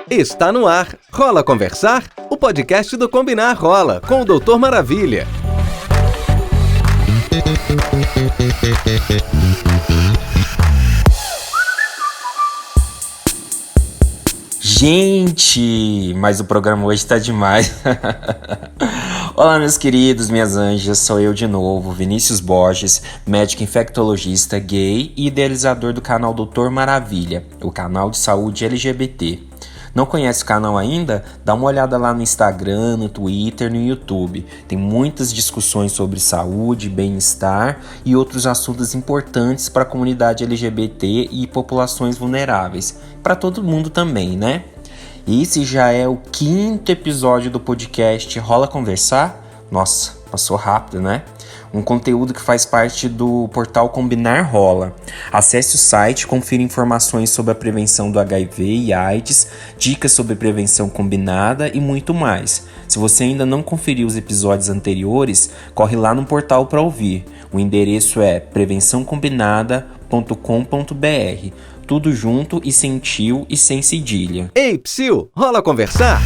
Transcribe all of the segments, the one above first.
Está no ar, Rola Conversar? O podcast do Combinar Rola, com o Doutor Maravilha. Gente, mas o programa hoje tá demais. Olá, meus queridos, minhas anjas, sou eu de novo, Vinícius Borges, médico infectologista, gay e idealizador do canal Doutor Maravilha, o canal de saúde LGBT. Não conhece o canal ainda? Dá uma olhada lá no Instagram, no Twitter, no YouTube. Tem muitas discussões sobre saúde, bem-estar e outros assuntos importantes para a comunidade LGBT e populações vulneráveis. Para todo mundo também, né? Esse já é o 5º episódio do podcast Rola Conversar? Nossa, passou rápido, né? Um conteúdo que faz parte do portal Combinar Rola. Acesse o site, confira informações sobre a prevenção do HIV e AIDS, dicas sobre prevenção combinada e muito mais. Se você ainda não conferiu os episódios anteriores, corre lá no portal para ouvir. O endereço é prevençãocombinada.com.br. Tudo junto e sem tio e sem cedilha. Ei, psiu, rola conversar?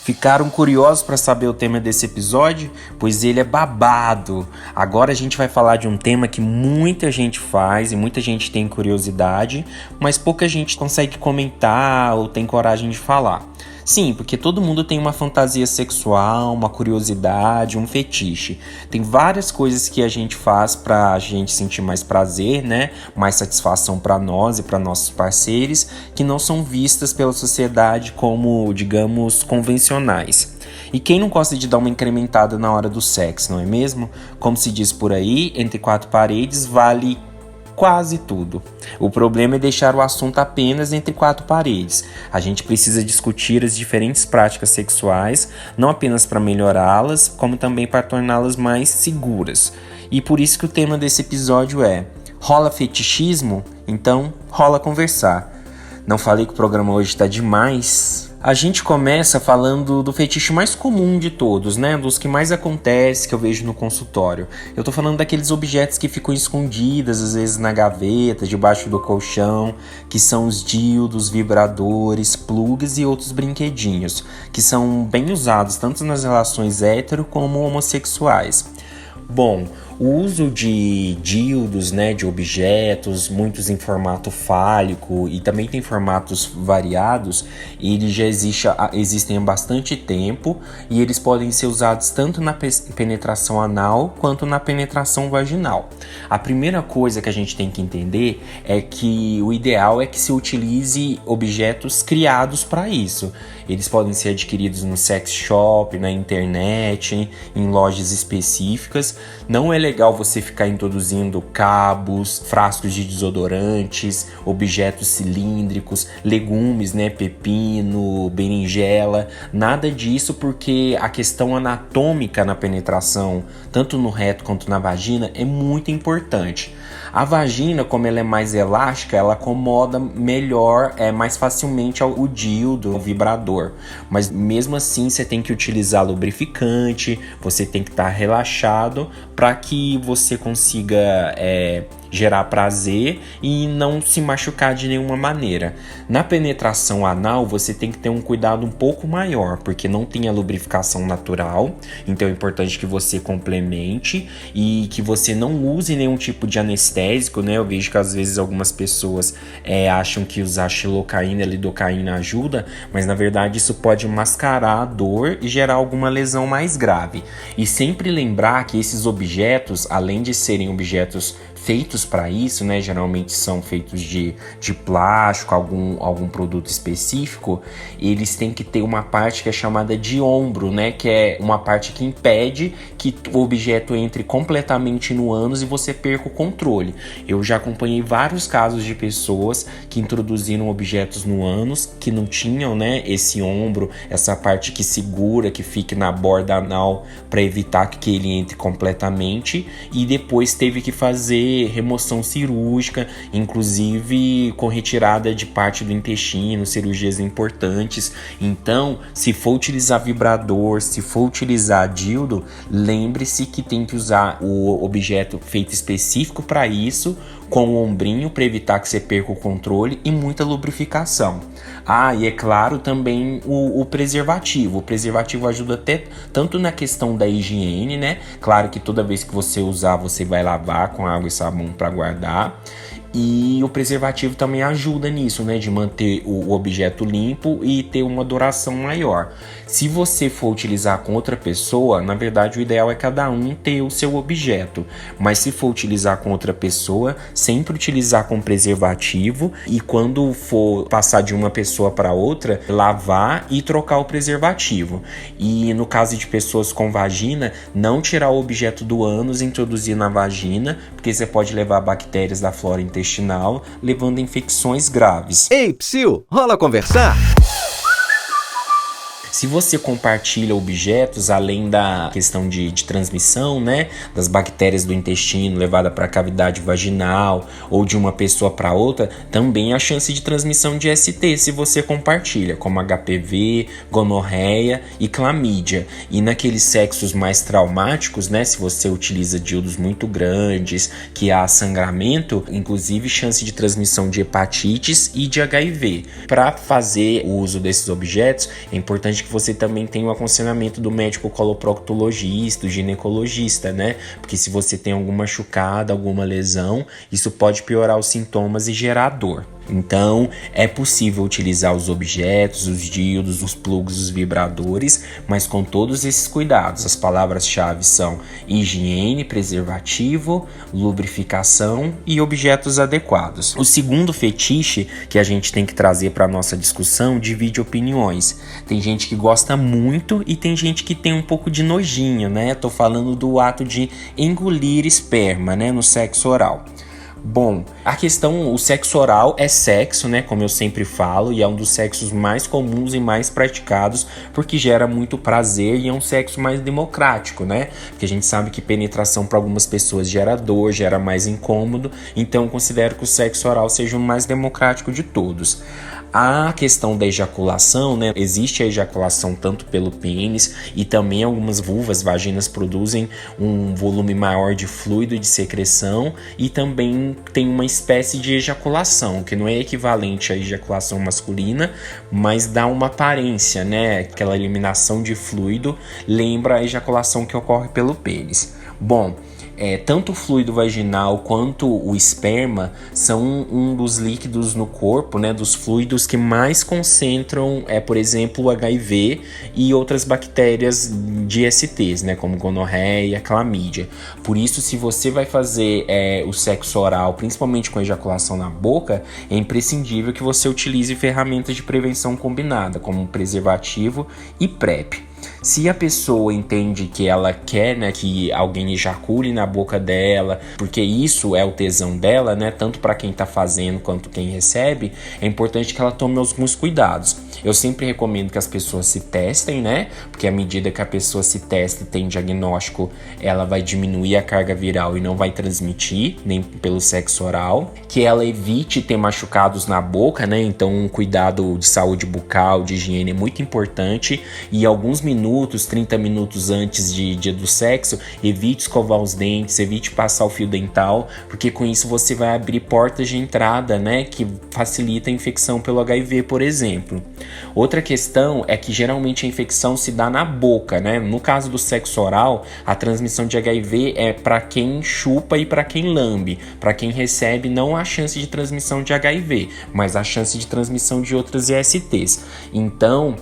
Ficaram curiosos para saber o tema desse episódio? Pois ele é babado. Agora a gente vai falar de um tema que muita gente faz e muita gente tem curiosidade, mas pouca gente consegue comentar ou tem coragem de falar. Sim, porque todo mundo tem uma fantasia sexual, uma curiosidade, um fetiche. Tem várias coisas que a gente faz pra gente sentir mais prazer, né? Mais satisfação pra nós e pra nossos parceiros, que não são vistas pela sociedade como, digamos, convencionais. E quem não gosta de dar uma incrementada na hora do sexo, não é mesmo? Como se diz por aí, entre 4 paredes vale quase tudo. O problema é deixar o assunto apenas entre 4 paredes. A gente precisa discutir as diferentes práticas sexuais, não apenas para melhorá-las, como também para torná-las mais seguras. E por isso que o tema desse episódio é: rola fetichismo? Então, rola conversar. Não falei que o programa hoje está demais? A gente começa falando do fetiche mais comum de todos, né? Dos que mais acontece, que eu vejo no consultório. Eu tô falando daqueles objetos que ficam escondidos, às vezes na gaveta, debaixo do colchão, que são os dildos, vibradores, plugs e outros brinquedinhos, que são bem usados tanto nas relações hétero como homossexuais. Bom, o uso de dildos, né, de objetos, muitos em formato fálico e também tem formatos variados, eles já existem há bastante tempo e eles podem ser usados tanto na penetração anal quanto na penetração vaginal. A primeira coisa que a gente tem que entender é que o ideal é que se utilize objetos criados para isso. Eles podem ser adquiridos no sex shop, na internet, em lojas específicas. Não é legal você ficar introduzindo cabos, frascos de desodorantes, objetos cilíndricos, legumes, né, pepino, berinjela, nada disso, porque a questão anatômica na penetração, tanto no reto quanto na vagina, é muito importante. A vagina, como ela é mais elástica, ela acomoda melhor, mais facilmente o dildo, o vibrador. Mas mesmo assim, você tem que utilizar lubrificante, você tem que estar relaxado para que você consiga gerar prazer e não se machucar de nenhuma maneira. Na penetração anal, você tem que ter um cuidado um pouco maior, porque não tem a lubrificação natural, então é importante que você complemente e que você não use nenhum tipo de anestésico, né? Eu vejo que às vezes algumas pessoas acham que usar xilocaína e lidocaína ajuda, mas na verdade isso pode mascarar a dor e gerar alguma lesão mais grave. E sempre lembrar que esses objetos, além de serem objetos feitos para isso, né? Geralmente são feitos de plástico, algum produto específico, eles têm que ter uma parte que é chamada de ombro, né? Que é uma parte que impede que o objeto entre completamente no ânus e você perca o controle. Eu já acompanhei vários casos de pessoas que introduziram objetos no ânus que não tinham, né, esse ombro, essa parte que segura, que fique na borda anal para evitar que ele entre completamente, e depois teve que fazer remoção cirúrgica, inclusive com retirada de parte do intestino, cirurgias importantes. Então, se for utilizar vibrador, se for utilizar dildo, lembre-se que tem que usar o objeto feito específico para isso, com o ombrinho para evitar que você perca o controle e muita lubrificação. E é claro também o preservativo. O preservativo ajuda até tanto na questão da higiene, né? Claro que toda vez que você usar, você vai lavar com água e sabão para guardar. E o preservativo também ajuda nisso, né? De manter o objeto limpo e ter uma duração maior. Se você for utilizar com outra pessoa, na verdade o ideal é cada um ter o seu objeto. Mas se for utilizar com outra pessoa, sempre utilizar com preservativo. E quando for passar de uma pessoa para outra, lavar e trocar o preservativo. E no caso de pessoas com vagina, não tirar o objeto do ânus e introduzir na vagina, porque você pode levar bactérias da flora intestinal, levando a infecções graves. Ei, psiu, rola conversar? Se você compartilha objetos, além da questão de transmissão, né, das bactérias do intestino levada para a cavidade vaginal ou de uma pessoa para outra, também há chance de transmissão de ST se você compartilha, como HPV, gonorreia e clamídia. E naqueles sexos mais traumáticos, né, se você utiliza dildos muito grandes, que há sangramento, inclusive chance de transmissão de hepatites e de HIV. Para fazer o uso desses objetos, é importante que você também tenha o aconselhamento do médico coloproctologista, do ginecologista, né? Porque se você tem alguma machucada, alguma lesão, isso pode piorar os sintomas e gerar dor. Então, é possível utilizar os objetos, os dildos, os plugs, os vibradores, mas com todos esses cuidados. As palavras-chave são higiene, preservativo, lubrificação e objetos adequados. O segundo fetiche que a gente tem que trazer para a nossa discussão divide opiniões. Tem gente que gosta muito e tem gente que tem um pouco de nojinho, né? Tô falando do ato de engolir esperma, né, no sexo oral. Bom, o sexo oral é sexo, né, como eu sempre falo, e é um dos sexos mais comuns e mais praticados, porque gera muito prazer e é um sexo mais democrático, né, porque a gente sabe que penetração para algumas pessoas gera dor, gera mais incômodo, então eu considero que o sexo oral seja o mais democrático de todos. A questão da ejaculação, né? Existe a ejaculação tanto pelo pênis e também algumas vulvas, vaginas produzem um volume maior de fluido de secreção e também tem uma espécie de ejaculação, que não é equivalente à ejaculação masculina, mas dá uma aparência, né? Aquela eliminação de fluido lembra a ejaculação que ocorre pelo pênis. Bom, tanto o fluido vaginal quanto o esperma são um dos líquidos no corpo, né, dos fluidos que mais concentram, por exemplo, o HIV e outras bactérias de STs, né, como gonorreia, clamídia. Por isso, se você vai fazer o sexo oral, principalmente com ejaculação na boca, é imprescindível que você utilize ferramentas de prevenção combinada, como preservativo e PrEP. Se a pessoa entende que ela quer, né, que alguém ejacule na boca dela, porque isso é o tesão dela, né, tanto para quem tá fazendo quanto quem recebe, é importante que ela tome alguns cuidados. Eu sempre recomendo que as pessoas se testem, né, porque à medida que a pessoa se testa e tem diagnóstico, ela vai diminuir a carga viral e não vai transmitir, nem pelo sexo oral. Que ela evite ter machucados na boca, né, então um cuidado de saúde bucal, de higiene é muito importante, e alguns minutos, 30 minutos antes do sexo, evite escovar os dentes, evite passar o fio dental, porque com isso você vai abrir portas de entrada, né, que facilita a infecção pelo HIV, por exemplo. Outra questão é que geralmente a infecção se dá na boca, né? No caso do sexo oral, a transmissão de HIV é para quem chupa e para quem lambe. Para quem recebe, não há chance de transmissão de HIV, mas há chance de transmissão de outras ISTs. Então,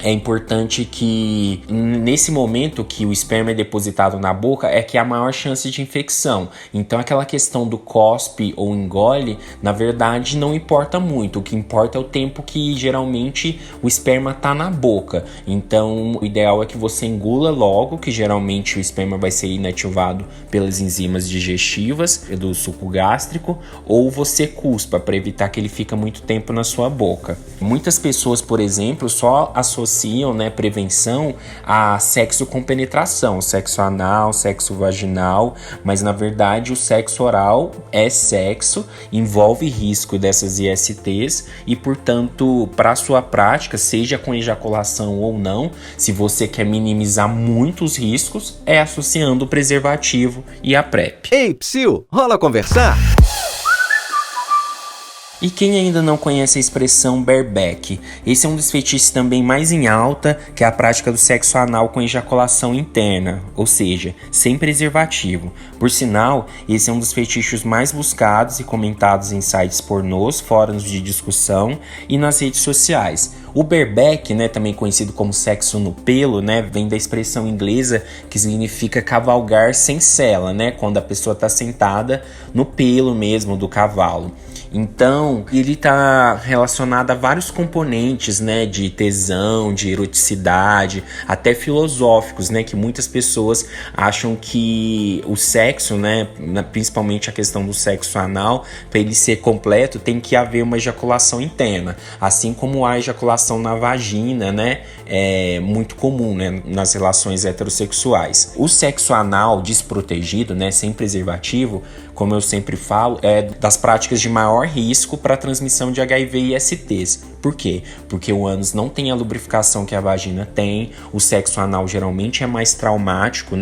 é importante que nesse momento que o esperma é depositado na boca é que há maior chance de infecção. Então aquela questão do cospe ou engole, na verdade não importa muito. O que importa é o tempo que geralmente o esperma tá na boca. Então o ideal é que você engula logo, que geralmente o esperma vai ser inativado pelas enzimas digestivas do suco gástrico, ou você cuspa para evitar que ele fique muito tempo na sua boca. Muitas pessoas, por exemplo, só associam, né, prevenção a sexo com penetração, sexo anal, sexo vaginal, mas na verdade o sexo oral é sexo, envolve risco dessas ISTs e, portanto, para sua prática, seja com ejaculação ou não, se você quer minimizar muitos riscos, é associando o preservativo e a PrEP. Ei, psiu, rola conversar? E quem ainda não conhece a expressão bareback? Esse é um dos fetiches também mais em alta, que é a prática do sexo anal com ejaculação interna, ou seja, sem preservativo. Por sinal, esse é um dos fetiches mais buscados e comentados em sites pornôs, fóruns de discussão e nas redes sociais. O bareback, também conhecido como sexo no pelo, vem da expressão inglesa que significa cavalgar sem sela, quando a pessoa está sentada no pelo mesmo do cavalo. Então, ele está relacionado a vários componentes, de tesão, de eroticidade, até filosóficos, que muitas pessoas acham que o sexo, principalmente a questão do sexo anal, para ele ser completo, tem que haver uma ejaculação interna, assim como a ejaculação na vagina, é muito comum, nas relações heterossexuais. O sexo anal desprotegido, sem preservativo, como eu sempre falo, é das práticas de maior risco para a transmissão de HIV e STs. Por quê? Porque o ânus não tem a lubrificação que a vagina tem, o sexo anal geralmente é mais traumático,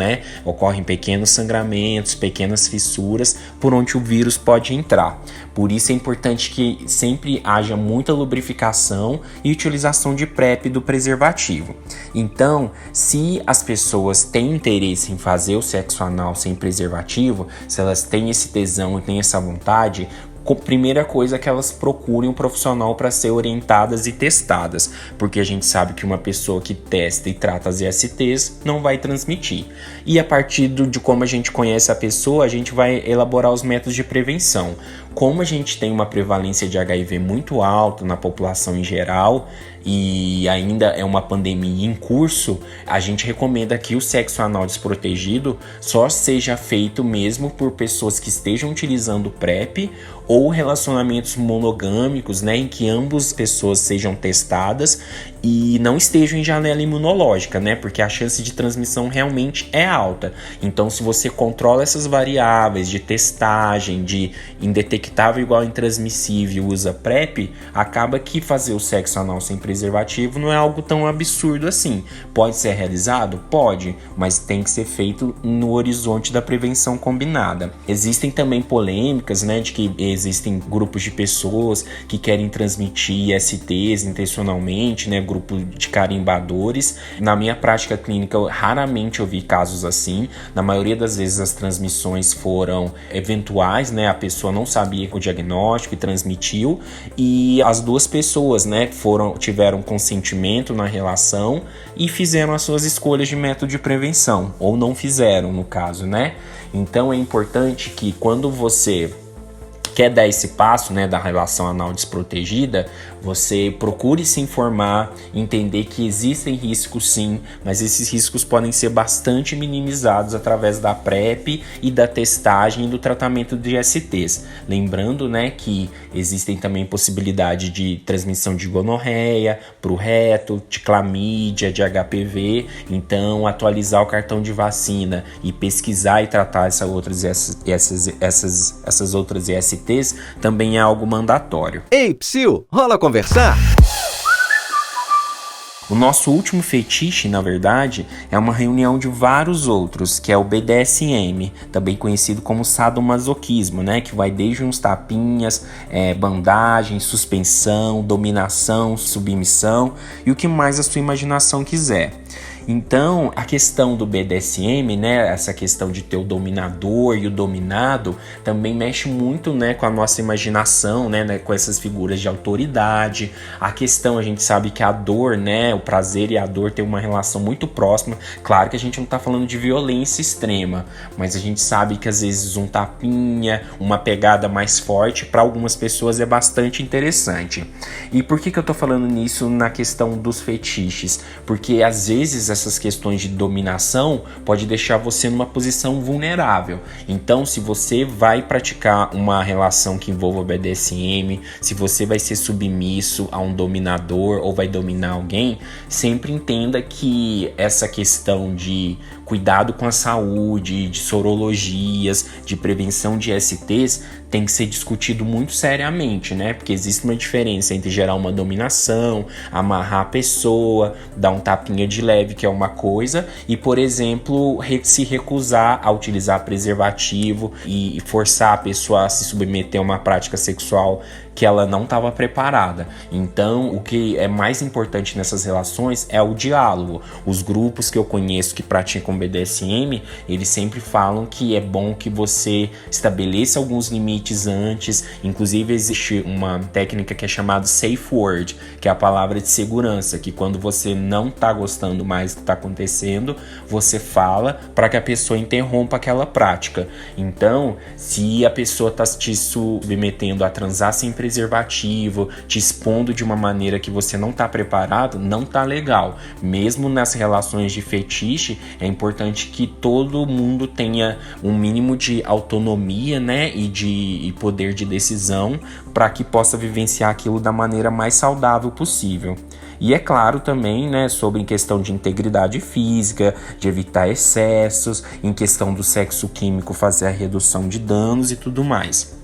Ocorrem pequenos sangramentos, pequenas fissuras por onde o vírus pode entrar. Por isso é importante que sempre haja muita lubrificação e utilização de PrEP do preservativo. Então, se as pessoas têm interesse em fazer o sexo anal sem preservativo, se elas têm esse tesão e têm essa vontade, primeira coisa é que elas procurem um profissional para ser orientadas e testadas, porque a gente sabe que uma pessoa que testa e trata as ISTs não vai transmitir. E a partir de como a gente conhece a pessoa, a gente vai elaborar os métodos de prevenção. Como a gente tem uma prevalência de HIV muito alta na população em geral e ainda é uma pandemia em curso, a gente recomenda que o sexo anal desprotegido só seja feito mesmo por pessoas que estejam utilizando PrEP ou relacionamentos monogâmicos, em que ambas pessoas sejam testadas e não estejam em janela imunológica, porque a chance de transmissão realmente é alta. Então, se você controla essas variáveis de testagem, de indetectável igual intransmissível, usa PrEP, acaba que fazer o sexo anal sem preservativo não é algo tão absurdo assim. Pode ser realizado? Pode, mas tem que ser feito no horizonte da prevenção combinada. Existem também polêmicas, de que existem grupos de pessoas que querem transmitir ISTs intencionalmente, grupo de carimbadores. Na minha prática clínica, raramente eu vi casos assim. Na maioria das vezes as transmissões foram eventuais, a pessoa não sabia o diagnóstico e transmitiu, e as duas pessoas, tiveram consentimento na relação e fizeram as suas escolhas de método de prevenção, ou não fizeram no caso, Então é importante que quando você quer dar esse passo, da relação anal desprotegida, você procure se informar, entender que existem riscos sim, mas esses riscos podem ser bastante minimizados através da PrEP e da testagem e do tratamento de ISTs. Lembrando, que existem também possibilidade de transmissão de gonorreia pro reto, de clamídia, de HPV. Então, atualizar o cartão de vacina e pesquisar e tratar essas outras ISTs também é algo mandatório. Ei, psiu, rola conversar? O nosso último fetiche, na verdade, é uma reunião de vários outros, que é o BDSM, também conhecido como sadomasoquismo, que vai desde uns tapinhas, bandagem, suspensão, dominação, submissão e o que mais a sua imaginação quiser. Então, a questão do BDSM, essa questão de ter o dominador e o dominado, também mexe muito, com a nossa imaginação, com essas figuras de autoridade. A questão, a gente sabe que a dor, o prazer e a dor tem uma relação muito próxima. Claro que a gente não está falando de violência extrema, mas a gente sabe que às vezes um tapinha, uma pegada mais forte, para algumas pessoas é bastante interessante. E por que eu estou falando nisso na questão dos fetiches? Porque às vezes essas questões de dominação pode deixar você numa posição vulnerável. Então, se você vai praticar uma relação que envolva BDSM, se você vai ser submisso a um dominador ou vai dominar alguém, sempre entenda que essa questão de cuidado com a saúde, de sorologias, de prevenção de STs, tem que ser discutido muito seriamente, porque existe uma diferença entre gerar uma dominação, amarrar a pessoa, dar um tapinha de leve, que é uma coisa, e, por exemplo, se recusar a utilizar preservativo e forçar a pessoa a se submeter a uma prática sexual que ela não estava preparada. Então, o que é mais importante nessas relações é o diálogo. Os grupos que eu conheço que praticam BDSM, eles sempre falam que é bom que você estabeleça alguns limites antes. Inclusive, existe uma técnica que é chamada safe word, que é a palavra de segurança, que quando você não tá gostando mais do que tá acontecendo, você fala para que a pessoa interrompa aquela prática. Então, se a pessoa tá te submetendo a transar sem preservativo, te expondo de uma maneira que você não tá preparado, não tá legal. Mesmo nas relações de fetiche, é importante que todo mundo tenha um mínimo de autonomia, né, e poder de decisão para que possa vivenciar aquilo da maneira mais saudável possível. E é claro também, né, sobre questão de integridade física, de evitar excessos, em questão do sexo químico fazer a redução de danos e tudo mais.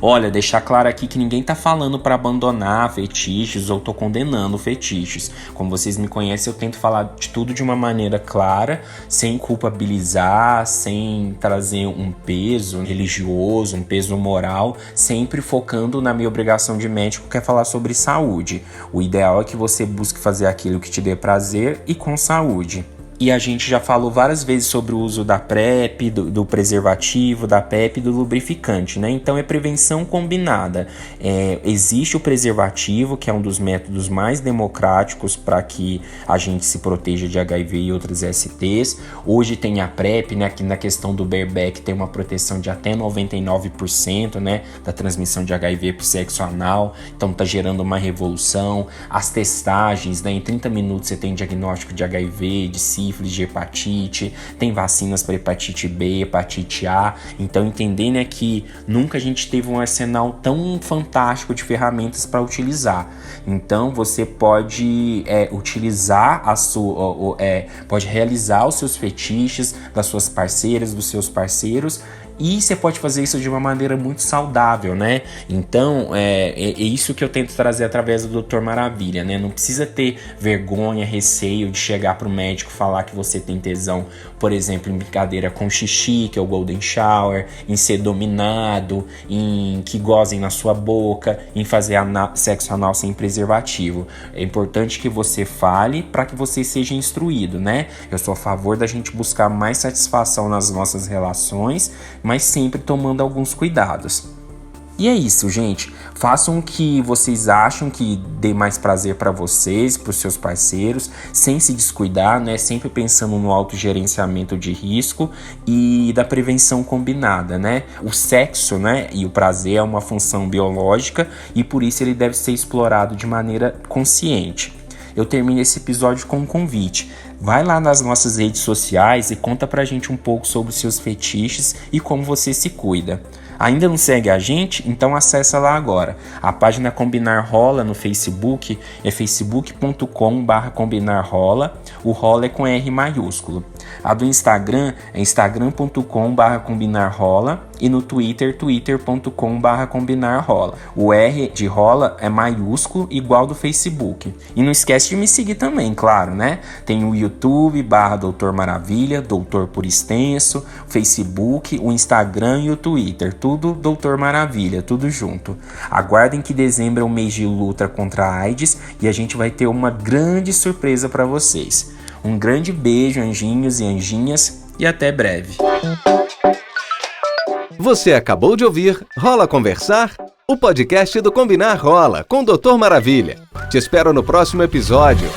Olha, deixar claro aqui que ninguém tá falando para abandonar fetiches ou tô condenando fetiches. Como vocês me conhecem, eu tento falar de tudo de uma maneira clara, sem culpabilizar, sem trazer um peso religioso, um peso moral, sempre focando na minha obrigação de médico, que é falar sobre saúde. O ideal é que você busque fazer aquilo que te dê prazer e com saúde. E a gente já falou várias vezes sobre o uso da PrEP, do preservativo, da PEP e do lubrificante, né? Então é prevenção combinada. Existe o preservativo, que é um dos métodos mais democráticos para que a gente se proteja de HIV e outras STs. Hoje tem a PrEP, né? Que na questão do bareback tem uma proteção de até 99%, né? Da transmissão de HIV para o sexo anal. Então tá gerando uma revolução. As testagens, né? Em 30 minutos você tem diagnóstico de HIV, de sífilis, de hepatite, tem vacinas para hepatite B, hepatite A. Então entender, né, que nunca a gente teve um arsenal tão fantástico de ferramentas para utilizar. Então você pode utilizar pode realizar os seus fetiches das suas parceiras, dos seus parceiros. E você pode fazer isso de uma maneira muito saudável, né? Então, é isso que eu tento trazer através do Dr. Maravilha, né? Não precisa ter vergonha, receio de chegar pro médico falar que você tem tesão, por exemplo, em brincadeira com xixi, que é o golden shower, em ser dominado, em que gozem na sua boca, em fazer sexo anal sem preservativo. É importante que você fale para que você seja instruído, né? Eu sou a favor da gente buscar mais satisfação nas nossas relações, mas sempre tomando alguns cuidados. E é isso, gente. Façam o que vocês acham que dê mais prazer para vocês, para os seus parceiros, sem se descuidar, né? Sempre pensando no autogerenciamento de risco e da prevenção combinada, né? O sexo, né, e o prazer é uma função biológica e por isso ele deve ser explorado de maneira consciente. Eu termino esse episódio com um convite. Vai lá nas nossas redes sociais e conta pra gente um pouco sobre os seus fetiches e como você se cuida. Ainda não segue a gente? Então acessa lá agora. A página Combinar Rola no Facebook é facebook.com/combinarrola. O rola é com R maiúsculo. A do Instagram é instagram.com/combinarrola e no Twitter, twitter.com/combinarrola. O R de rola é maiúsculo igual do Facebook. E não esquece de me seguir também, claro, né? Tem o YouTube /Doutor Maravilha, Doutor por extenso, o Facebook, o Instagram e o Twitter. Tudo Doutor Maravilha, tudo junto. Aguardem que dezembro é o mês de luta contra a AIDS e a gente vai ter uma grande surpresa para vocês. Um grande beijo, anjinhos e anjinhas, e até breve. Você acabou de ouvir Rola Conversar? O podcast do Combinar Rola, com o Dr. Maravilha. Te espero no próximo episódio.